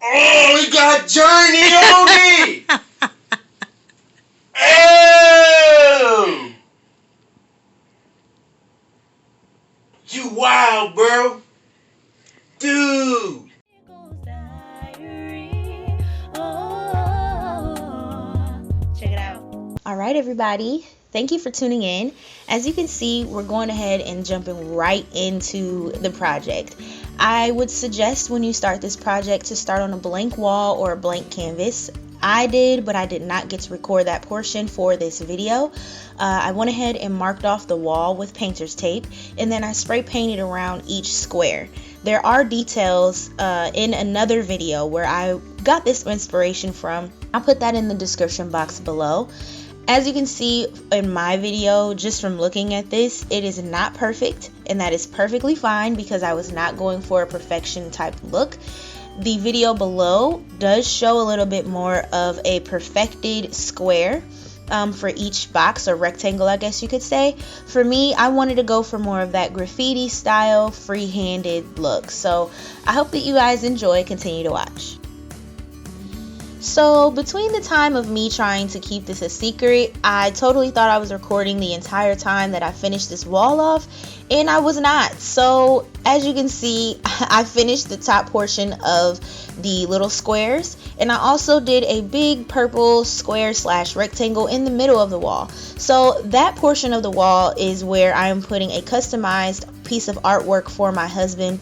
Oh, it got journey on it! Oh! You wild, bro. Dude. Check it out. All right, everybody. Thank you for tuning in. As you can see, we're going ahead and jumping right into the project. I would suggest when you start this project to start on a blank wall or a blank canvas. I did, but I did not get to record that portion for this video. I went ahead and marked off the wall with painter's tape, and then I spray painted around each square. There are details in another video where I got this inspiration from. I'll put that in the description box below. As you can see in my video, just from looking at this, it is not perfect, and that is perfectly fine because I was not going for a perfection type look. The video below does show a little bit more of a perfected square for each box, or rectangle, I guess you could say. For me, I wanted to go for more of that graffiti style, free-handed look. So I hope that you guys enjoy. Continue to watch. So between the time of me trying to keep this a secret, I totally thought I was recording the entire time that I finished this wall off, and I was not. So as you can see, I finished the top portion of the little squares, and I also did a big purple square / rectangle in the middle of the wall. So that portion of the wall is where I am putting a customized piece of artwork for my husband,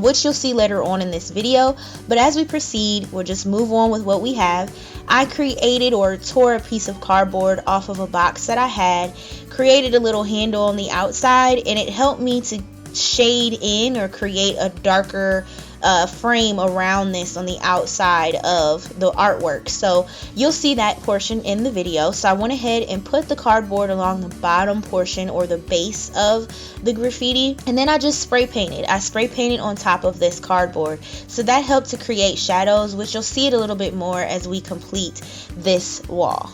which you'll see later on in this video. But as we proceed, we'll just move on with what we have. I created or tore a piece of cardboard off of a box that I had, created a little handle on the outside, and it helped me to shade in or create a darker frame around this on the outside of the artwork. So you'll see that portion in the video. So I went ahead and put the cardboard along the bottom portion or the base of the graffiti, and then I just spray painted. I spray painted on top of this cardboard, so that helped to create shadows, which you'll see it a little bit more as we complete this wall.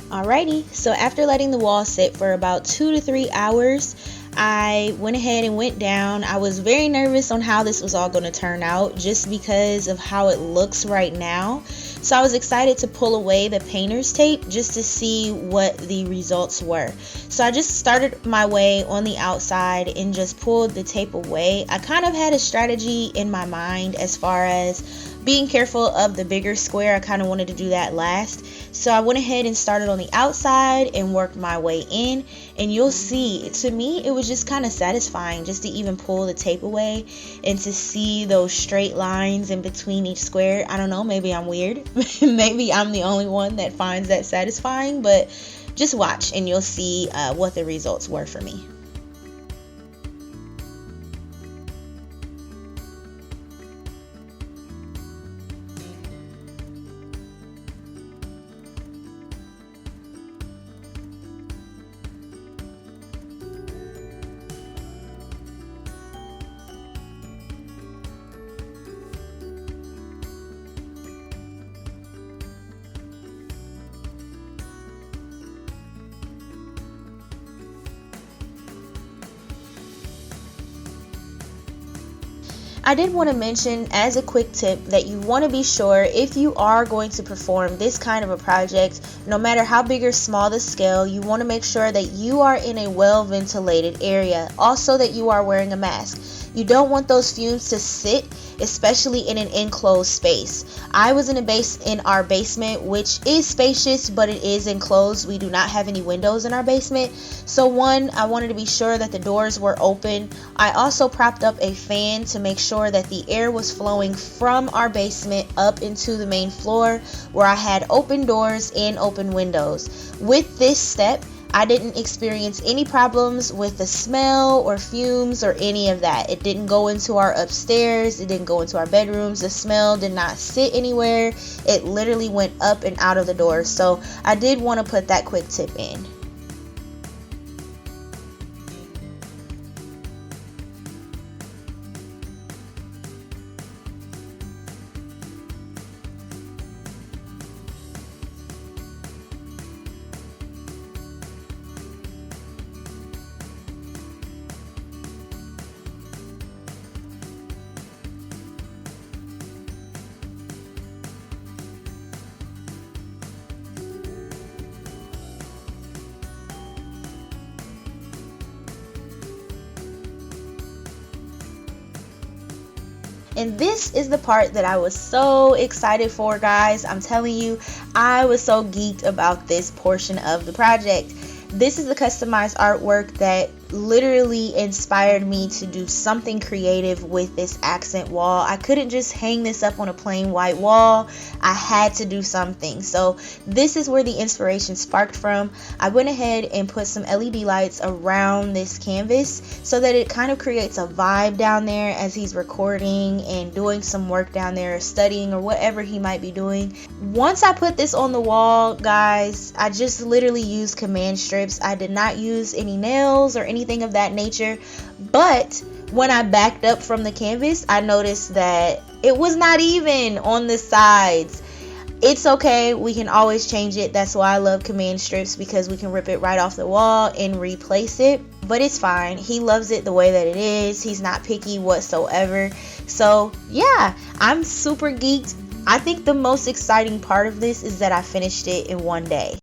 Alrighty, so after letting the wall sit for about 2 to 3 hours, I went ahead and went down. I was very nervous on how this was all going to turn out just because of how it looks right now. So I was excited to pull away the painter's tape just to see what the results were. So I just started my way on the outside and just pulled the tape away. I kind of had a strategy in my mind as far as being careful of the bigger square. I kind of wanted to do that last. So I went ahead and started on the outside and worked my way in, and you'll see, to me, it was just kind of satisfying just to even pull the tape away and to see those straight lines in between each square. I don't know, maybe I'm weird. Maybe I'm the only one that finds that satisfying, but just watch and you'll see what the results were for me. I did want to mention as a quick tip that you want to be sure, if you are going to perform this kind of a project, no matter how big or small the scale, you want to make sure that you are in a well ventilated area. Also that you are wearing a mask. You don't want those fumes to sit, especially in an enclosed space. I was in our basement, which is spacious, but it is enclosed. We do not have any windows in our basement. So one, I wanted to be sure that the doors were open. I also propped up a fan to make sure that the air was flowing from our basement up into the main floor, where I had open doors and open windows. With this step, I didn't experience any problems with the smell or fumes or any of that. It didn't go into our upstairs. It didn't go into our bedrooms. The smell did not sit anywhere. It literally went up and out of the door. So I did want to put that quick tip in. And this is the part that I was so excited for, guys. I'm telling you, I was so geeked about this portion of the project. This is the customized artwork that literally inspired me to do something creative with this accent wall. I couldn't just hang this up on a plain white wall. I had to do something. So this is where the inspiration sparked from. I went ahead and put some LED lights around this canvas so that it kind of creates a vibe down there as he's recording and doing some work down there, studying or whatever he might be doing. Once I put this on the wall, guys, I just literally used command strips. I did not use any nails or anything of that nature. But when I backed up from the canvas, I noticed that it was not even on the sides. It's okay, we can always change it. That's why I love command strips, because we can rip it right off the wall and replace it. But it's fine, he loves it the way that it is. He's not picky whatsoever. So yeah, I'm super geeked. I think the most exciting part of this is that I finished it in one day.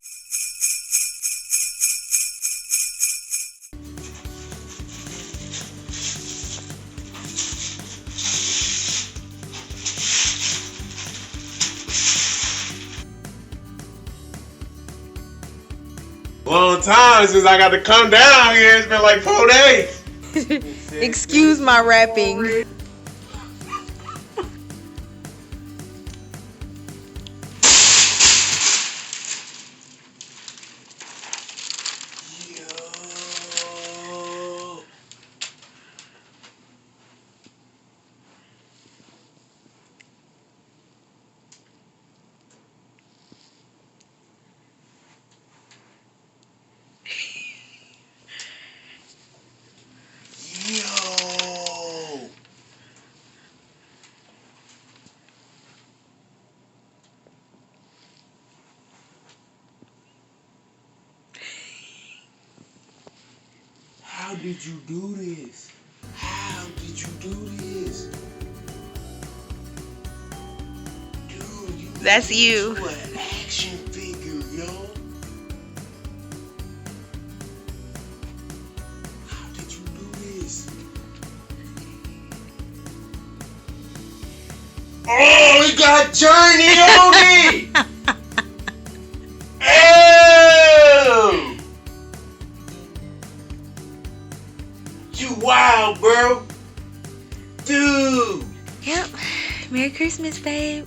Long time since I got to come down here. It's been like 4 days. Excuse my rapping. How did you do this? How did you do this? Dude, you That's made you. it to an action figure, yo. How did you do this? Oh, it got Journey on it! Oh! You wild, bro. Dude. Yep. Merry Christmas, babe.